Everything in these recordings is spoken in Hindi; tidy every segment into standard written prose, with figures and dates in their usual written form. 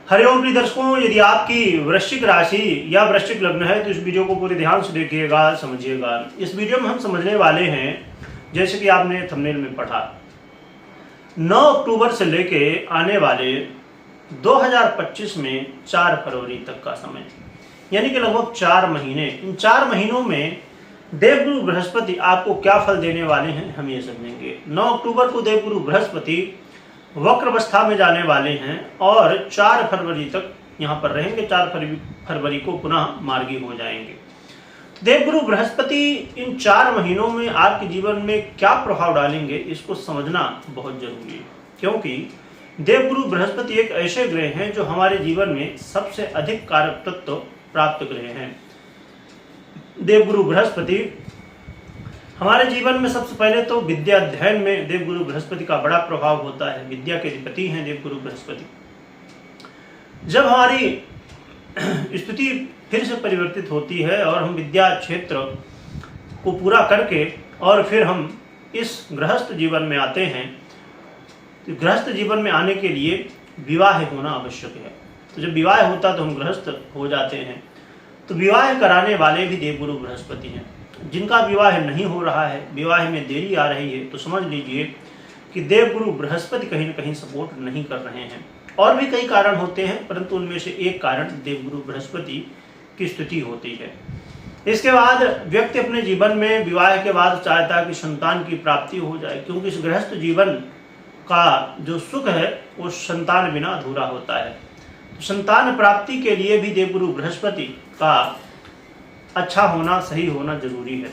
हरिओम प्रिय दर्शकों, यदि आपकी वृश्चिक राशि या वृश्चिक लग्न है तो इस वीडियो को पूरे ध्यान से देखिएगा, समझिएगा। इस वीडियो में हम समझने वाले हैं, जैसे कि आपने थंबनेल में पढ़ा, 9 अक्टूबर से लेके आने वाले 2025 में 4 फरवरी तक का समय, यानी कि लगभग 4 महीने। इन 4 महीनों में देवगुरु बृहस्पति आपको क्या फल देने वाले हैं, हम ये समझेंगे। 9 अक्टूबर को देवगुरु बृहस्पति वक्र अवस्था में जाने वाले हैं और 4 फरवरी तक यहाँ पर रहेंगे। 4 फरवरी को पुनः मार्गी हो जाएंगे। देवगुरु बृहस्पति इन 4 महीनों में आपके जीवन में क्या प्रभाव डालेंगे, इसको समझना बहुत जरूरी है, क्योंकि देवगुरु बृहस्पति एक ऐसे ग्रह हैं जो हमारे जीवन में सबसे अधिक कारक तत्व प्राप्त ग्रह हैं। देवगुरु बृहस्पति हमारे जीवन में सबसे पहले तो विद्या अध्ययन में देवगुरु बृहस्पति का बड़ा प्रभाव होता है। विद्या के अधिपति हैं देवगुरु बृहस्पति। जब हमारी स्थिति फिर से परिवर्तित होती है और हम विद्या क्षेत्र को पूरा करके और फिर हम इस गृहस्थ जीवन में आते हैं, तो गृहस्थ जीवन में आने के लिए विवाह होना आवश्यक है। तो जब विवाह होता तो हम गृहस्थ हो जाते हैं। तो विवाह कराने वाले भी देवगुरु बृहस्पति हैं। जिनका विवाह नहीं हो रहा है, विवाह में देरी आ रही है, तो समझ लीजिए कि देवगुरु बृहस्पति कहीं न कहीं सपोर्ट नहीं कर रहे हैं। और भी कई कारण होते हैं, परंतु उनमें से एक कारण देवगुरु बृहस्पति की स्थिति होती है। इसके बाद व्यक्ति अपने जीवन में विवाह के बाद चाहता है कि संतान की प्राप्ति हो जाए, क्योंकि इस गृहस्थ जीवन का जो सुख है वो संतान बिना अधूरा होता है। तो संतान प्राप्ति के लिए भी देवगुरु बृहस्पति का अच्छा होना, सही होना जरूरी है।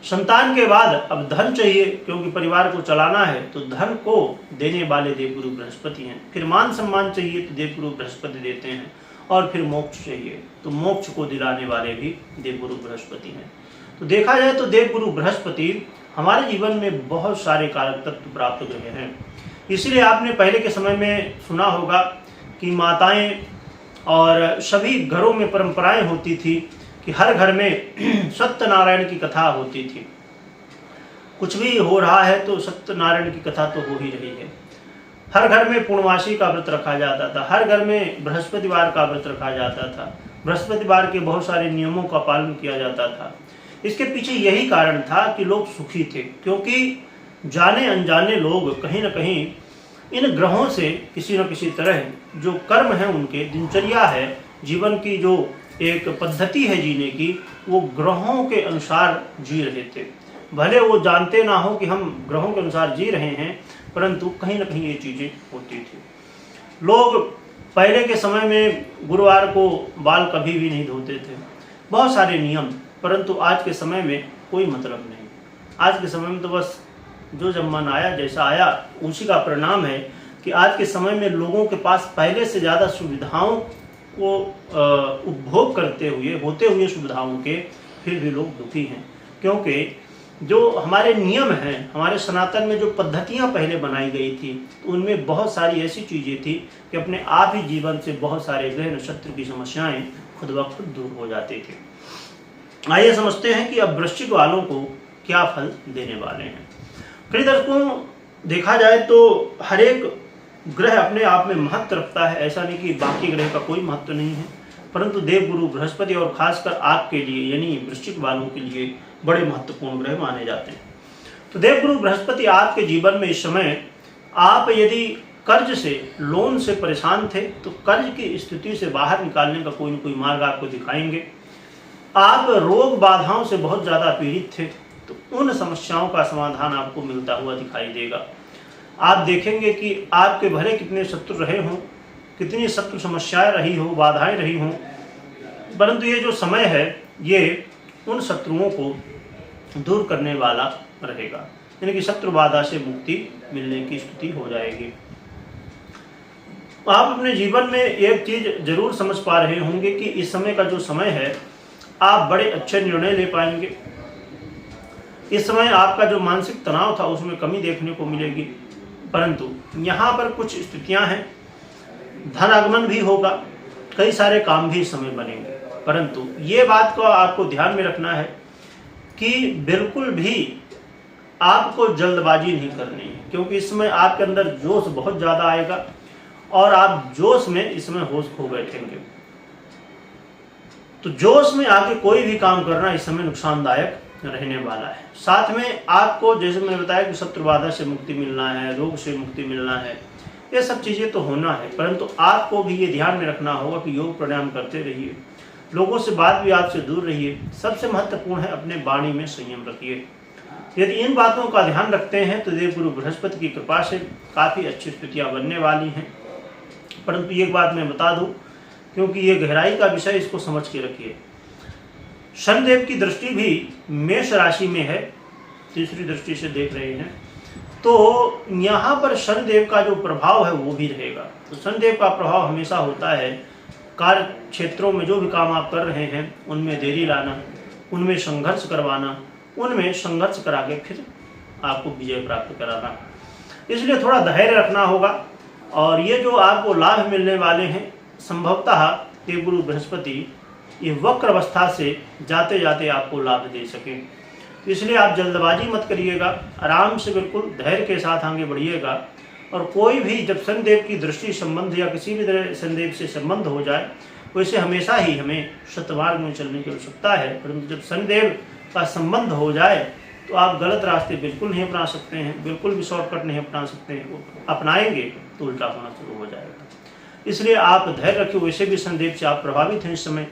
संतान के बाद अब धन चाहिए, क्योंकि परिवार को चलाना है, तो धन को देने वाले देवगुरु बृहस्पति हैं। फिर मान सम्मान चाहिए तो देवगुरु बृहस्पति देते हैं, और फिर मोक्ष चाहिए तो मोक्ष को दिलाने वाले भी देवगुरु बृहस्पति हैं। तो देखा जाए तो देवगुरु बृहस्पति हमारे जीवन में बहुत सारे कारक तत्व प्राप्त ग्रह हैं। इसलिए आपने पहले के समय में सुना होगा कि माताएं और सभी घरों में परंपराएं होती थी कि हर घर में सत्यनारायण की कथा होती थी। कुछ भी हो रहा है तो सत्यनारायण की कथा तो हो ही रही है। हर घर में पूर्णमासी का व्रत रखा जाता था, हर घर में बृहस्पतिवार का व्रत रखा जाता था, बृहस्पतिवार के बहुत सारे नियमों का पालन किया जाता था। इसके पीछे यही कारण था कि लोग सुखी थे, क्योंकि जाने अनजाने लोग कहीं न कहीं इन ग्रहों से किसी न किसी तरह जो कर्म है, उनके दिनचर्या है, जीवन की जो एक पद्धति है जीने की, वो ग्रहों के अनुसार जी रहे थे। भले वो जानते ना हो कि हम ग्रहों के अनुसार जी रहे हैं, परंतु कहीं न कहीं ये चीज़ें होती थी। लोग पहले के समय में गुरुवार को बाल कभी भी नहीं धोते थे, बहुत सारे नियम, परंतु आज के समय में कोई मतलब नहीं। आज के समय में तो बस जो जमाना आया, जैसा आया उसी का परिणाम है कि आज के समय में लोगों के पास पहले से ज़्यादा सुविधाओं को उपभोग करते हुए, होते हुए सुविधाओं के, फिर भी लोग दुखी हैं। क्योंकि जो हमारे नियम हैं, हमारे सनातन में जो पद्धतियां पहले बनाई गई थी, तो उनमें बहुत सारी ऐसी चीज़ें थी कि अपने आप ही जीवन से बहुत सारे ग्रह नक्षत्र की समस्याएं खुद ब खुद दूर हो जाती थी। आइए समझते हैं कि अब वृश्चिक वालों को क्या फल देने वाले हैं। प्रिय दर्शकों, देखा जाए तो हर एक ग्रह अपने आप में महत्व रखता है। ऐसा नहीं कि बाकी ग्रह का कोई महत्व नहीं है, परंतु देवगुरु बृहस्पति और खासकर आपके लिए यानी वृश्चिक वालों के लिए बड़े महत्वपूर्ण ग्रह माने जाते हैं। तो देवगुरु बृहस्पति आपके जीवन में इस समय, आप यदि कर्ज से, लोन से परेशान थे, तो कर्ज की स्थिति से बाहर निकालने का कोई न कोई मार्ग आपको दिखाएंगे। आप रोग बाधाओं से बहुत ज़्यादा पीड़ित थे, तो उन समस्याओं का समाधान आपको मिलता हुआ दिखाई देगा। आप देखेंगे कि आपके भले कितने शत्रु रहे हों, कितनी शत्रु समस्याएं रही हो, बाधाएं रही हों, परंतु ये जो समय है ये उन शत्रुओं को दूर करने वाला रहेगा, यानी कि शत्रु बाधा से मुक्ति मिलने की स्थिति हो जाएगी। आप अपने जीवन में एक चीज जरूर समझ पा रहे होंगे कि इस समय का जो समय है, आप बड़े अच्छे निर्णय ले पाएंगे। इस समय आपका जो मानसिक तनाव था उसमें कमी देखने को मिलेगी, परंतु यहाँ पर कुछ स्थितियाँ हैं, धन आगमन भी होगा, कई सारे काम भी इस समय बनेंगे, परंतु ये बात को आपको ध्यान में रखना है कि बिल्कुल भी आपको जल्दबाजी नहीं करनी है, क्योंकि इस समय आपके अंदर जोश बहुत ज़्यादा आएगा और आप जोश में इस समय होश खो बैठेंगे। तो जोश में आके कोई भी काम करना इस समय नुकसानदायक रहने वाला है। साथ में आपको जैसे मैंने बताया कि शत्रु बाधा से मुक्ति मिलना है, रोग से मुक्ति मिलना है, ये सब चीज़ें तो होना है, परंतु आपको भी ये ध्यान में रखना होगा कि योग प्राणायाम करते रहिए, लोगों से बात विवाद से दूर रहिए। सबसे महत्वपूर्ण है अपने वाणी में संयम रखिए। यदि इन बातों का ध्यान रखते हैं तो देवगुरु बृहस्पति की कृपा से काफ़ी अच्छी स्थितियाँ बनने वाली हैं। परंतु एक बात मैं बता दूं, क्योंकि ये गहराई का विषय, इसको समझ के रखिए। शनिदेव की दृष्टि भी मेष राशि में है, तीसरी दृष्टि से देख रहे हैं, तो यहाँ पर शनिदेव का जो प्रभाव है वो भी रहेगा। तो शनिदेव का प्रभाव हमेशा होता है कार्य क्षेत्रों में, जो भी काम आप कर रहे हैं उनमें देरी लाना, उनमें संघर्ष करवाना, उनमें संघर्ष करा के फिर आपको विजय प्राप्त कराना। इसलिए थोड़ा धैर्य रखना होगा। और ये जो आपको लाभ मिलने वाले हैं, संभवतः देवगुरु बृहस्पति ये वक्र अवस्था से जाते जाते आपको लाभ दे सकें। तो इसलिए आप जल्दबाजी मत करिएगा, आराम से बिल्कुल धैर्य के साथ आगे बढ़िएगा। और कोई भी जब शनिदेव की दृष्टि संबंध या किसी भी तरह शनिदेव से संबंध हो जाए, वैसे हमेशा ही हमें सतमार्ग में चलने की आवश्यकता है, परंतु जब शनिदेव का संबंध हो जाए तो आप गलत रास्ते बिल्कुल नहीं अपना सकते हैं, बिल्कुल भी शॉर्टकट नहीं अपना सकते हैं। अपनाएंगे तो उल्टा होना शुरू हो जाएगा। इसलिए आप धैर्य रखिए। वैसे भी शनिदेव से आप प्रभावित हैं इस समय,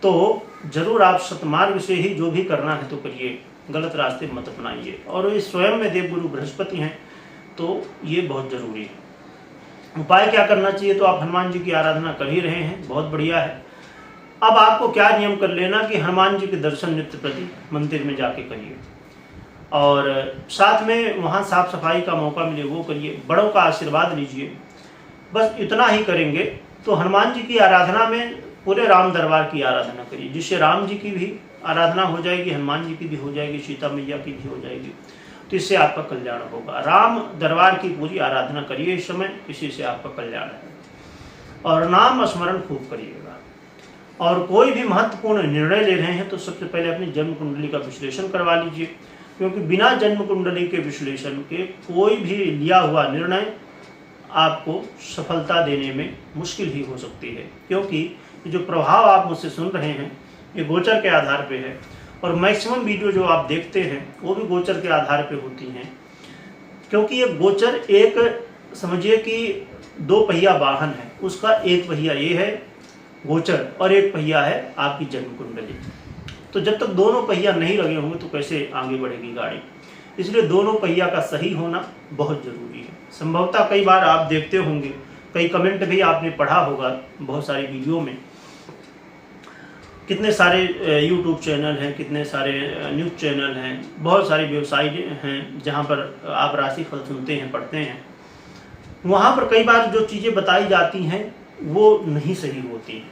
तो जरूर आप सतमार्ग से ही जो भी करना है तो करिए, गलत रास्ते मत अपनाइए। और ये स्वयं में देवगुरु बृहस्पति हैं, तो ये बहुत जरूरी है। उपाय क्या करना चाहिए, तो आप हनुमान जी की आराधना कर ही रहे हैं, बहुत बढ़िया है। अब आपको क्या नियम कर लेना कि हनुमान जी के दर्शन नित्य प्रति मंदिर में जाके करिए, और साथ में वहाँ साफ सफाई का मौका मिले वो करिए, बड़ों का आशीर्वाद लीजिए। बस इतना ही करेंगे तो हनुमान जी की आराधना में पूरे राम दरबार की आराधना करिए, जिससे राम जी की भी आराधना हो जाएगी, हनुमान जी की भी हो जाएगी, सीता मैया की भी हो जाएगी। तो इससे आपका कल्याण होगा। राम दरबार की पूरी आराधना करिए इस समय, इसी से आपका कल्याण है। और नाम स्मरण खूब करिएगा। और कोई भी महत्वपूर्ण निर्णय ले रहे हैं तो सबसे पहले अपनी जन्म कुंडली का विश्लेषण करवा लीजिए, क्योंकि बिना जन्म कुंडली के विश्लेषण के कोई भी लिया हुआ निर्णय आपको सफलता देने में मुश्किल ही हो सकती है। क्योंकि जो प्रभाव आप मुझसे सुन रहे हैं ये गोचर के आधार पे है, और मैक्सिमम वीडियो जो आप देखते हैं वो भी गोचर के आधार पे होती हैं। क्योंकि ये गोचर एक समझिए कि दो पहिया वाहन है, उसका एक पहिया ये है गोचर और एक पहिया है आपकी जन्म कुंडली। तो जब तक दोनों पहिया नहीं लगे होंगे तो कैसे आगे बढ़ेगी गाड़ी। इसलिए दोनों पहिया का सही होना बहुत जरूरी है। संभवतः कई बार आप देखते होंगे, कई कमेंट भी आपने पढ़ा होगा बहुत सारी वीडियो में, कितने सारे यूट्यूब चैनल हैं, कितने सारे न्यूज़ चैनल हैं, बहुत सारी वेबसाइट हैं जहां पर आप राशिफल सुनते हैं, पढ़ते हैं। वहां पर कई बार जो चीज़ें बताई जाती हैं वो नहीं सही होती हैं,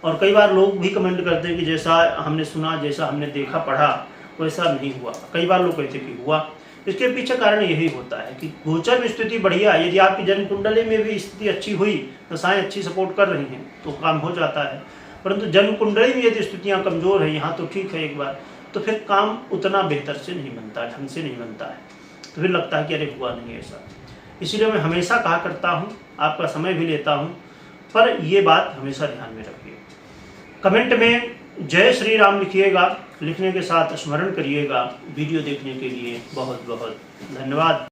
और कई बार लोग भी कमेंट करते हैं कि जैसा हमने सुना, जैसा हमने देखा पढ़ा वैसा नहीं हुआ। कई बार लोग कहते कि हुआ। इसके पीछे कारण यही होता है कि गोचर में स्थिति बढ़िया, यदि आपकी जन्म कुंडली में भी स्थिति अच्छी हुई, दशाएं अच्छी सपोर्ट कर रही हैं तो काम हो जाता है। परंतु जन्म कुंडली में यदि स्थितियाँ कमजोर है, यहाँ तो ठीक है एक बार, तो फिर काम उतना बेहतर से नहीं बनता है, ढंग से नहीं बनता है, तो फिर लगता है कि अरे हुआ नहीं ऐसा। इसीलिए मैं हमेशा कहा करता हूँ, आपका समय भी लेता हूँ, पर ये बात हमेशा ध्यान में रखिए। कमेंट में जय श्री राम लिखिएगा, लिखने के साथ स्मरण करिएगा। वीडियो देखने के लिए बहुत बहुत धन्यवाद।